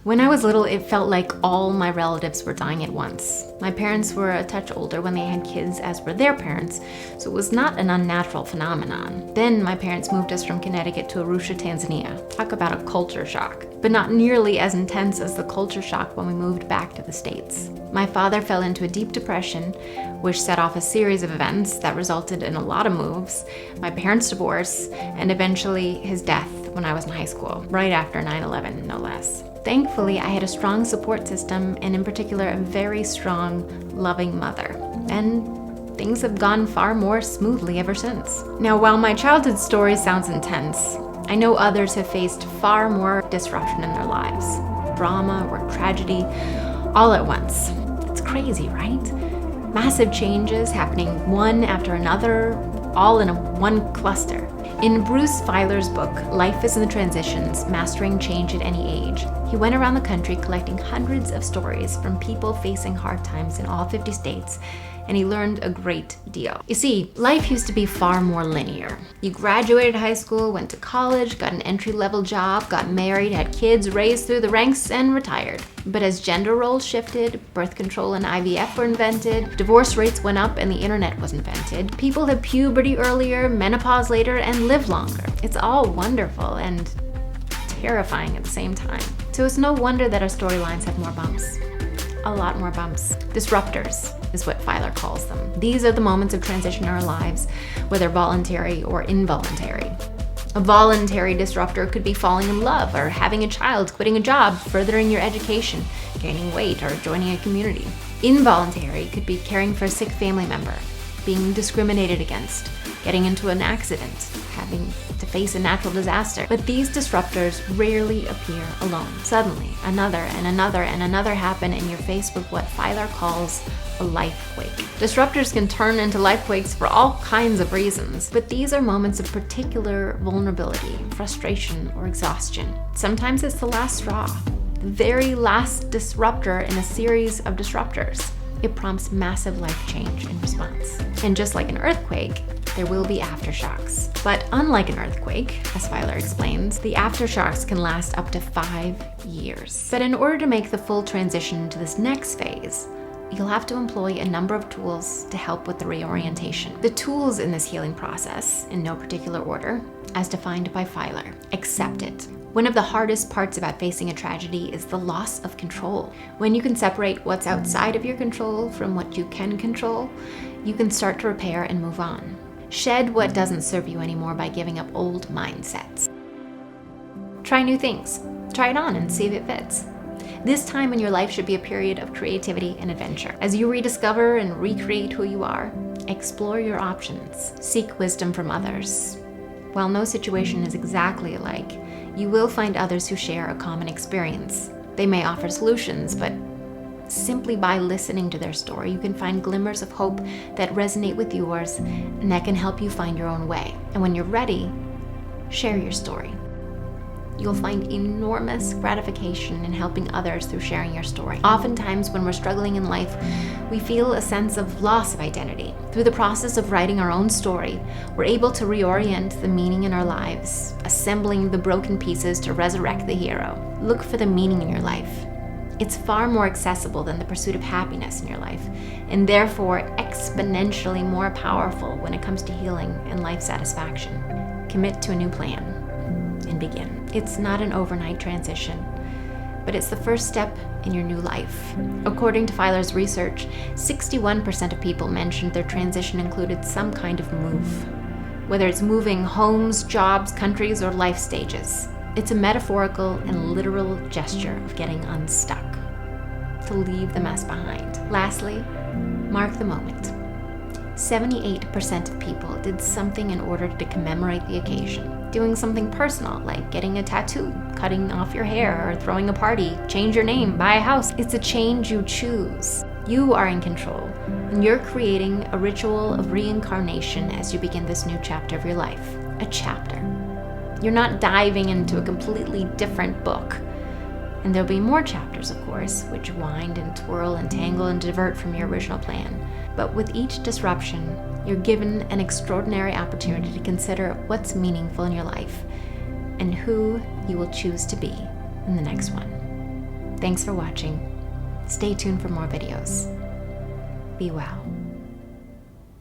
When I was little, it felt like all my relatives were dying at once. My parents were a touch older when they had kids, as were their parents, so it was not an unnatural phenomenon. Then my parents moved us from Connecticut to Arusha, Tanzania. Talk about a culture shock, but not nearly as intense as the culture shock when we moved back to the States. My father fell into a deep depression, which set off a series of events that resulted in a lot of moves, my parents' divorce, and eventually his death when I was in high school, right after 9/11, no less. Thankfully, I had a strong support system, and in particular, a very strong, loving mother. And things have gone far more smoothly ever since. Now, while my childhood story sounds intense, I know others have faced far more disruption in their lives. Drama or tragedy, all at once. It's crazy, right? Massive changes happening one after another, all in one cluster. In Bruce Feiler's book, Life is in the Transitions, Mastering Change at Any Age, he went around the country collecting hundreds of stories from people facing hard times in all 50 states, and he learned a great deal. You see, life used to be far more linear. You graduated high school, went to college, got an entry-level job, got married, had kids, raised through the ranks, and retired. But as gender roles shifted, birth control and IVF were invented, divorce rates went up, and the internet was invented, people had puberty earlier, menopause later, and live longer. It's all wonderful and terrifying at the same time. So it's no wonder that our storylines have more bumps. A lot more bumps. Disruptors is what Feiler calls them. These are the moments of transition in our lives, whether voluntary or involuntary. A voluntary disruptor could be falling in love or having a child, quitting a job, furthering your education, gaining weight, or joining a community. Involuntary could be caring for a sick family member, being discriminated against, getting into an accident, having to face a natural disaster. But these disruptors rarely appear alone. Suddenly, another and another and another happen, and you're faced with what Feiler calls a lifequake. Disruptors can turn into lifequakes for all kinds of reasons, but these are moments of particular vulnerability, frustration, or exhaustion. Sometimes it's the last straw, the very last disruptor in a series of disruptors. It prompts massive life change in response. And just like an earthquake, there will be aftershocks. But unlike an earthquake, as Feiler explains, the aftershocks can last up to 5 years. But in order to make the full transition to this next phase, you'll have to employ a number of tools to help with the reorientation. The tools in this healing process, in no particular order, as defined by Feiler: accept it. One of the hardest parts about facing a tragedy is the loss of control. When you can separate what's outside of your control from what you can control, you can start to repair and move on. Shed what doesn't serve you anymore by giving up old mindsets. Try new things. Try it on and see if it fits. This time in your life should be a period of creativity and adventure. As you rediscover and recreate who you are, explore your options. Seek wisdom from others. While no situation is exactly alike, you will find others who share a common experience. They may offer solutions, but simply by listening to their story, you can find glimmers of hope that resonate with yours and that can help you find your own way. And when you're ready, share your story. You'll find enormous gratification in helping others through sharing your story. Oftentimes, when we're struggling in life, we feel a sense of loss of identity. Through the process of writing our own story, we're able to reorient the meaning in our lives, assembling the broken pieces to resurrect the hero. Look for the meaning in your life. It's far more accessible than the pursuit of happiness in your life, and therefore exponentially more powerful when it comes to healing and life satisfaction. Commit to a new plan and begin. It's not an overnight transition, but it's the first step in your new life. According to Feiler's research, 61% of people mentioned their transition included some kind of move, whether it's moving homes, jobs, countries, or life stages. It's a metaphorical and literal gesture of getting unstuck, to leave the mess behind. Lastly, mark the moment. 78% of people did something in order to commemorate the occasion. Doing something personal, like getting a tattoo, cutting off your hair, or throwing a party, change your name, buy a house. It's a change you choose. You are in control, and you're creating a ritual of reincarnation as you begin this new chapter of your life. A chapter. You're not diving into a completely different book. And there'll be more chapters, of course, which wind and twirl and tangle and divert from your original plan. But with each disruption, you're given an extraordinary opportunity to consider what's meaningful in your life and who you will choose to be in the next one. Thanks for watching. Stay tuned for more videos. Be well.